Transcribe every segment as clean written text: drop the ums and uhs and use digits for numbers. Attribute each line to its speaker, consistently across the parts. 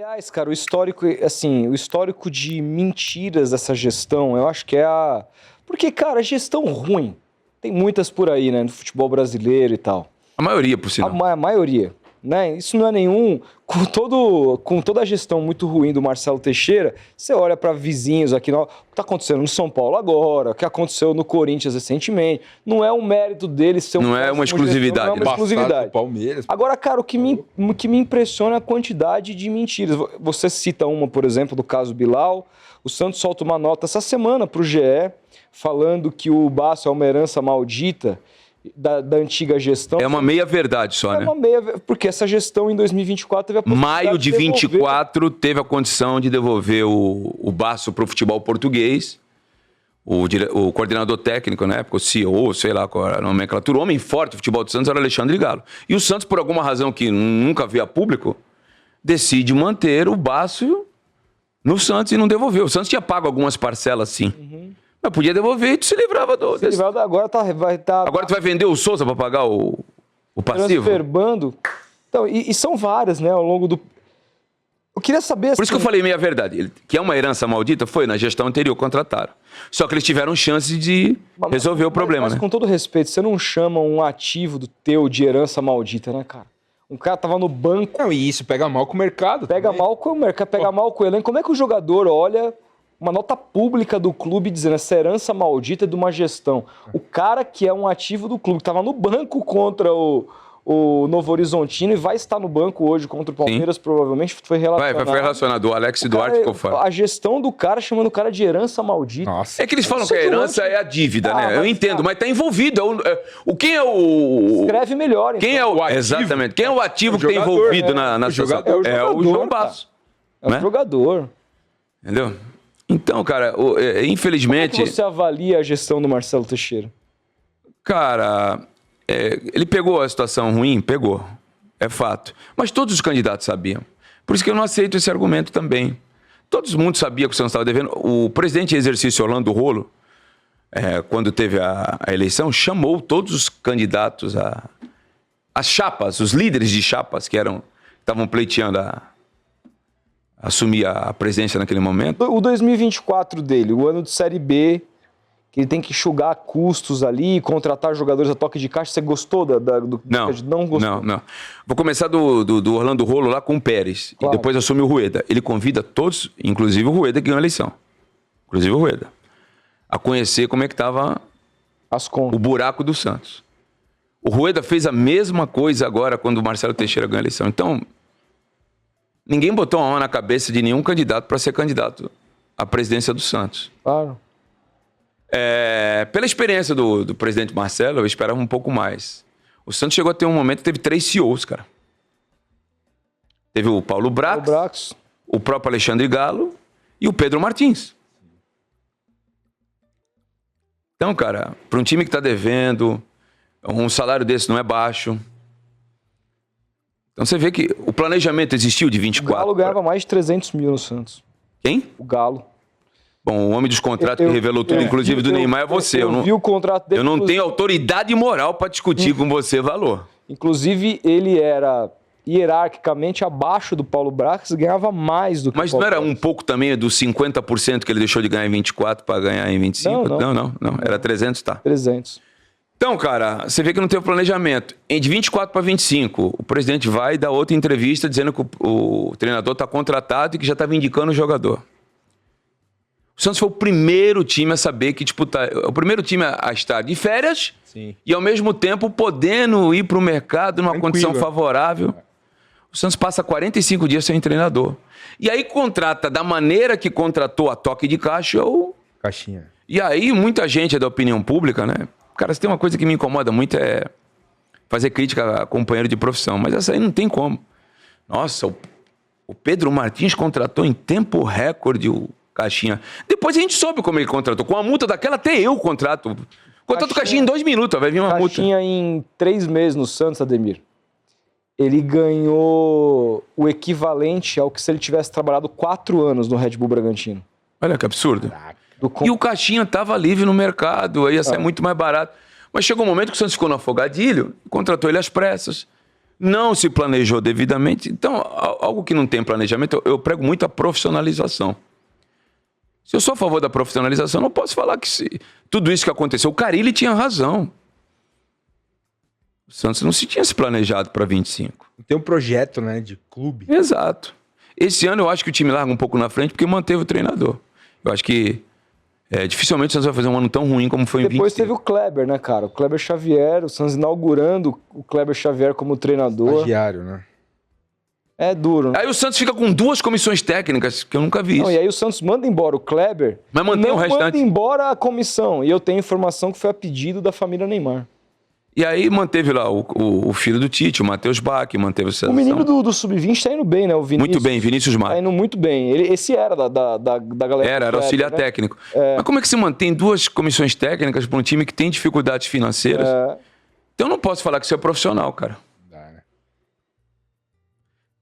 Speaker 1: Aliás, cara, o histórico de mentiras dessa gestão, eu acho que é a... Porque, cara, gestão ruim, tem muitas por aí, né, no futebol brasileiro e tal.
Speaker 2: A maioria, por sinal.
Speaker 1: A maioria, né? Isso não é nenhum... Com toda a gestão muito ruim do Marcelo Teixeira, você olha para vizinhos aqui, o que está acontecendo no São Paulo agora, o que aconteceu no Corinthians recentemente, não é um mérito deles ser
Speaker 2: não é uma exclusividade.
Speaker 1: Não é uma exclusividade.
Speaker 3: Palmeiras.
Speaker 1: Agora, cara, o que me impressiona é a quantidade de mentiras. Você cita uma, por exemplo, do caso Bilal. O Santos solta uma nota essa semana para o GE, falando que o Basso é uma herança maldita da antiga gestão.
Speaker 2: É uma meia-verdade só, né?
Speaker 1: Porque essa gestão em 2024 teve a possibilidade
Speaker 2: Maio de 24 teve a condição de devolver o Basso para o futebol português. O coordenador técnico, na época, o CEO, sei lá qual era a nomenclatura, o homem forte do futebol do Santos era Alexandre Galo. E o Santos, por alguma razão que nunca veio a público, decide manter o Basso no Santos e não devolveu. O Santos tinha pago algumas parcelas, sim. Mas podia devolver e tu se livrava
Speaker 1: Agora
Speaker 2: Agora tu vai vender o Souza para pagar o passivo?
Speaker 1: Transferbando. Então, e são várias, né, ao longo do... Eu queria saber...
Speaker 2: Por isso que eu falei meia-verdade. Que é uma herança maldita, foi na gestão anterior, contrataram. Só que eles tiveram chance de resolver o problema,
Speaker 1: mas
Speaker 2: né?
Speaker 1: Com todo respeito, você não chama um ativo do teu de herança maldita, né, cara? Um cara tava no banco...
Speaker 3: Não, e isso pega mal com o mercado.
Speaker 1: Pega mal com o mercado, pega mal com o elenco. Como é que o jogador olha uma nota pública do clube dizendo essa herança maldita de uma gestão? O cara que é um ativo do clube, que tava no banco contra o Novo Horizontino e vai estar no banco hoje contra o Palmeiras,
Speaker 2: Sim.
Speaker 1: Provavelmente foi relacionado.
Speaker 2: Foi relacionado. O Alex Duarte que eu falo.
Speaker 1: A gestão do cara chamando o cara de herança maldita.
Speaker 3: Nossa.
Speaker 2: É que eles falam que a herança é a dívida, né? Eu entendo, mas tá envolvido. Quem é o...
Speaker 1: Escreve melhor, então.
Speaker 2: Quem é o
Speaker 3: ativo.
Speaker 2: Exatamente. Quem é o ativo que tá
Speaker 3: jogador,
Speaker 2: envolvido na
Speaker 3: jogador.
Speaker 2: É o João Basso.
Speaker 1: É o jogador.
Speaker 2: Entendeu? Então, cara, infelizmente...
Speaker 1: Como é que você avalia a gestão do Marcelo Teixeira?
Speaker 2: Cara, ele pegou a situação ruim? Pegou. É fato. Mas todos os candidatos sabiam. Por isso que eu não aceito esse argumento também. Todo mundo sabia que o Santos estava devendo. O presidente em exercício Orlando Rolo, quando teve a eleição, chamou todos os candidatos, as chapas, os líderes de chapas que estavam pleiteando assumir a presidência naquele momento.
Speaker 1: O 2024 dele, o ano de Série B, que ele tem que enxugar custos ali, contratar jogadores a toque de caixa, você gostou
Speaker 2: Não gostou? Não. Vou começar do Orlando Rolo lá com o Pérez, claro. E depois assume o Rueda. Ele convida todos, inclusive o Rueda que ganhou a eleição, inclusive o Rueda, a conhecer como é que estava o buraco do Santos. O Rueda fez a mesma coisa agora quando o Marcelo Teixeira ganhou a eleição. Então, ninguém botou a mão na cabeça de nenhum candidato para ser candidato à presidência do Santos.
Speaker 1: Claro.
Speaker 2: Pela experiência do presidente Marcelo, eu esperava um pouco mais. O Santos chegou a ter um momento que teve 3 CEOs, cara. Teve o Paulo Brax, o próprio Alexandre Galo e o Pedro Martins. Então, cara, para um time que está devendo, um salário desse não é baixo. Então você vê que o planejamento existiu de 24.
Speaker 1: O Galo ganhava mais de 300 mil no Santos.
Speaker 2: Quem?
Speaker 1: O Galo.
Speaker 2: Bom, o homem dos contratos que revelou tudo, inclusive do Neymar, é você.
Speaker 1: Eu vi o contrato dele.
Speaker 2: Eu não tenho autoridade moral para discutir com você valor.
Speaker 1: Inclusive, ele era hierarquicamente abaixo do Paulo Brax e ganhava mais do que
Speaker 2: Mas
Speaker 1: o Paulo
Speaker 2: não era
Speaker 1: Brax.
Speaker 2: um pouco também dos 50% que ele deixou de ganhar em 24 para ganhar em 25? Não. Era 300, tá.
Speaker 1: 300.
Speaker 2: Então, cara, você vê que não teve planejamento. De 24 para 25, o presidente vai dar outra entrevista dizendo que o treinador está contratado e que já estava indicando o jogador. O Santos foi o primeiro time a saber que disputar... O primeiro time a estar de férias. Sim. E, ao mesmo tempo, podendo ir para o mercado numa condição favorável. O Santos passa 45 dias sem treinador. E aí contrata da maneira que contratou a toque de caixa ou...
Speaker 3: Caixinha.
Speaker 2: E aí muita gente é da opinião pública, né? Cara, se tem uma coisa que me incomoda muito é fazer crítica a companheiro de profissão. Mas essa aí não tem como. Nossa, o Pedro Martins contratou em tempo recorde o Caixinha. Depois a gente soube como ele contratou. Com a multa daquela, até eu contrato. Contrato o Caixinha em 2 minutos, vai vir uma multa.
Speaker 1: Caixinha em 3 meses no Santos, Ademir. Ele ganhou o equivalente ao que se ele tivesse trabalhado 4 anos no Red Bull Bragantino.
Speaker 2: Olha que absurdo. E o Caixinha estava livre no mercado, aí ia ser muito mais barato. Mas chegou um momento que o Santos ficou no afogadilho, contratou ele às pressas. não se planejou devidamente. Então, algo que não tem planejamento, eu prego muito a profissionalização. Se eu sou a favor da profissionalização, não posso falar que tudo isso que aconteceu, o Carille tinha razão. O Santos não se tinha se planejado para 25.
Speaker 3: Tem um projeto, né, de clube.
Speaker 2: Exato. Esse ano eu acho que o time larga um pouco na frente porque manteve o treinador. Eu acho que dificilmente o Santos vai fazer um ano tão ruim como foi em 25.
Speaker 1: Depois teve o Kleber, né, cara? O Kleber Xavier, o Santos inaugurando o Kleber Xavier como treinador.
Speaker 3: Estagiário, né?
Speaker 1: É duro, né?
Speaker 2: Aí o Santos fica com 2 comissões técnicas, que eu nunca vi isso.
Speaker 1: Não, e aí o Santos manda embora o Kleber,
Speaker 2: Mas mantém
Speaker 1: não
Speaker 2: o restante.
Speaker 1: manda embora a comissão. E eu tenho informação que foi a pedido da família Neymar.
Speaker 2: E aí manteve lá o filho do Tite, o Matheus Bach, manteve o César.
Speaker 1: O menino do Sub-20 tá indo bem, né? O Vinícius.
Speaker 2: Muito bem, Vinícius
Speaker 1: Tá
Speaker 2: Maia.
Speaker 1: indo muito bem. Esse era da galera.
Speaker 2: Era auxiliar técnico. Mas como é que se mantém 2 comissões técnicas para um time que tem dificuldades financeiras? Então eu não posso falar que isso é profissional, cara.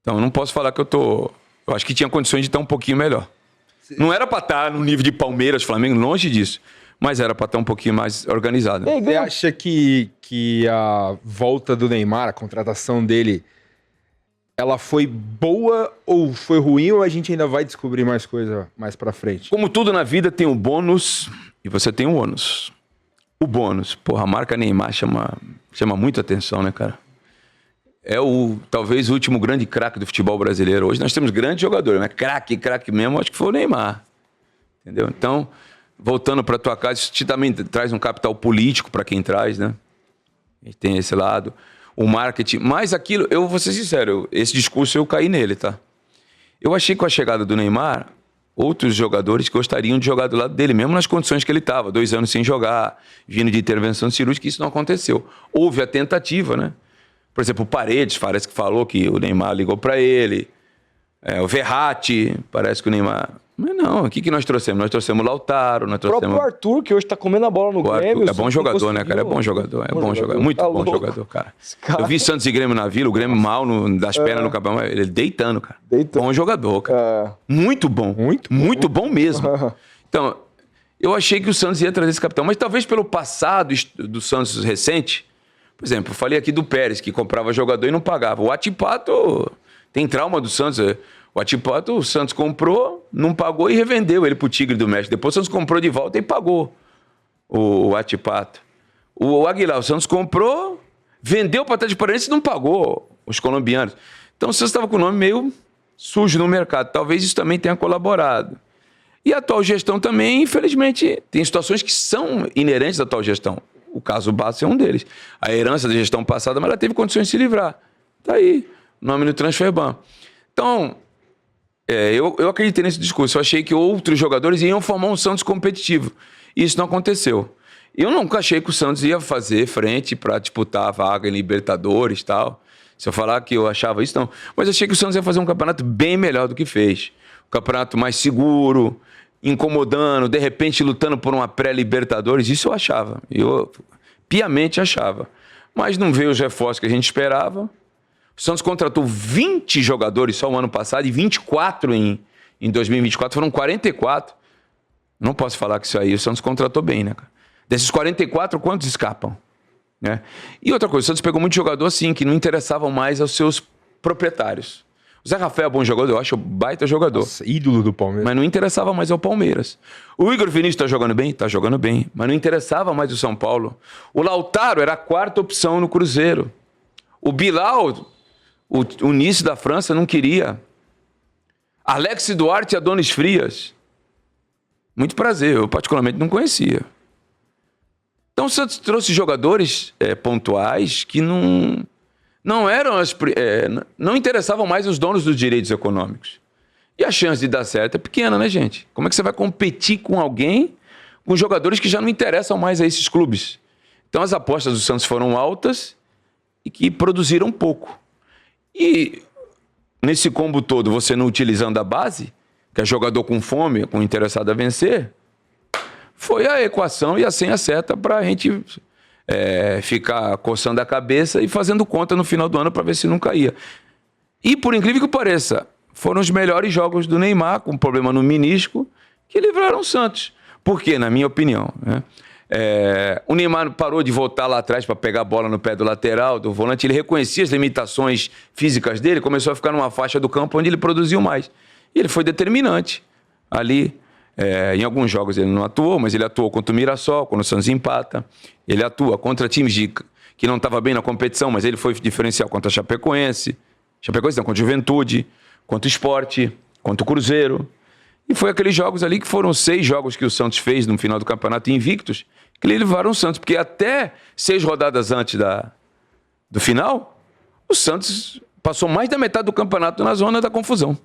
Speaker 2: Então eu não posso falar que eu acho que tinha condições de estar um pouquinho melhor. Não era para estar no nível de Palmeiras, Flamengo, longe disso. Mas era para estar um pouquinho mais organizado.
Speaker 3: Você acha que a volta do Neymar, a contratação dele, ela foi boa ou foi ruim, ou a gente ainda vai descobrir mais coisa mais pra frente?
Speaker 2: Como tudo na vida tem o bônus e você tem o ônus. O bônus, porra, a marca Neymar chama muito atenção, né, cara? É talvez o último grande craque do futebol brasileiro. Hoje nós temos grandes jogadores, mas craque mesmo, acho que foi o Neymar. Entendeu? Então, voltando para tua casa, isso também traz um capital político para quem traz, né? A gente tem esse lado. O marketing. Mas aquilo, eu vou ser sincero, esse discurso eu caí nele, tá? Eu achei que com a chegada do Neymar, outros jogadores gostariam de jogar do lado dele, mesmo nas condições que ele estava, 2 anos sem jogar, vindo de intervenção cirúrgica, isso não aconteceu. Houve a tentativa, né? Por exemplo, o Paredes parece que falou que o Neymar ligou para ele. O Verratti, parece que o Neymar... Mas não, o que nós trouxemos? Nós trouxemos o Lautaro, nós trouxemos...
Speaker 1: O próprio Arthur, que hoje tá comendo a bola no Grêmio.
Speaker 2: É bom jogador, né, cara? É bom jogador, é bom jogador. Muito bom jogador, cara. Eu vi Santos e Grêmio na Vila, o Grêmio mal das pernas no cabelo, ele deitando, cara. Bom jogador, cara. Muito bom. Muito bom mesmo. Então, eu achei que o Santos ia trazer esse capitão, mas talvez pelo passado do Santos recente, por exemplo, eu falei aqui do Pérez, que comprava jogador e não pagava. O Atipato tem trauma do Santos. O Atipato, o Santos comprou, não pagou e revendeu ele pro Tigre do México. Depois o Santos comprou de volta e pagou o Atipato. O Aguilar, o Santos comprou, vendeu para Atlético Paranaense e não pagou os colombianos. Então o Santos estava com o nome meio sujo no mercado. Talvez isso também tenha colaborado. E a atual gestão também, infelizmente, tem situações que são inerentes à atual gestão. O caso Bastos é um deles. A herança da gestão passada, mas ela teve condições de se livrar. Está aí, o nome no Transferban. Então, eu acreditei nesse discurso. Eu achei que outros jogadores iam formar um Santos competitivo. E isso não aconteceu. Eu nunca achei que o Santos ia fazer frente para disputar a vaga em Libertadores e tal. Se eu falar que eu achava isso, não. Mas eu achei que o Santos ia fazer um campeonato bem melhor do que fez. Um campeonato mais seguro, incomodando, de repente lutando por uma pré-Libertadores. Isso eu achava. Eu piamente achava. Mas não veio os reforços que a gente esperava. O Santos contratou 20 jogadores só o ano passado e 24 em 2024. Foram 44. Não posso falar que isso aí o Santos contratou bem, né, cara? Desses 44, quantos escapam? Né? E outra coisa, o Santos pegou muito jogador assim, que não interessavam mais aos seus proprietários. O Zé Rafael é bom jogador, eu acho baita jogador.
Speaker 3: Nossa, ídolo do Palmeiras.
Speaker 2: Mas não interessava mais ao Palmeiras. O Igor Vinícius tá jogando bem? Tá jogando bem. Mas não interessava mais o São Paulo. O Lautaro era a 4ª opção no Cruzeiro. O Bilal, o Nice da França, não queria. Alex Duarte e Adonis Frias. Muito prazer, eu particularmente não conhecia. Então o Santos trouxe jogadores pontuais que não eram não interessavam mais os donos dos direitos econômicos. E a chance de dar certo é pequena, né, gente? Como é que você vai competir com alguém, com jogadores que já não interessam mais a esses clubes? Então as apostas do Santos foram altas e que produziram pouco. E nesse combo todo, você não utilizando a base, que é jogador com fome, com interessado a vencer, foi a equação e a senha certa para a gente ficar coçando a cabeça e fazendo conta no final do ano para ver se não caía. E, por incrível que pareça, foram os melhores jogos do Neymar, com problema no menisco, que livraram o Santos. Por quê, na minha opinião? Né? O Neymar parou de voltar lá atrás para pegar a bola no pé do lateral, do volante. Ele reconhecia as limitações físicas dele, começou a ficar numa faixa do campo onde ele produziu mais. E ele foi determinante ali. Em alguns jogos ele não atuou, mas ele atuou contra o Mirassol, quando o Santos empata. Ele atua contra times que não estavam bem na competição, mas ele foi diferencial contra a Chapecoense. Chapecoense não, contra o Juventude, contra o Sport, contra o Cruzeiro. E foi aqueles jogos ali que foram 6 jogos que o Santos fez no final do campeonato invictos, que levaram o Santos. Porque até 6 rodadas antes do final, o Santos passou mais da metade do campeonato na zona da confusão.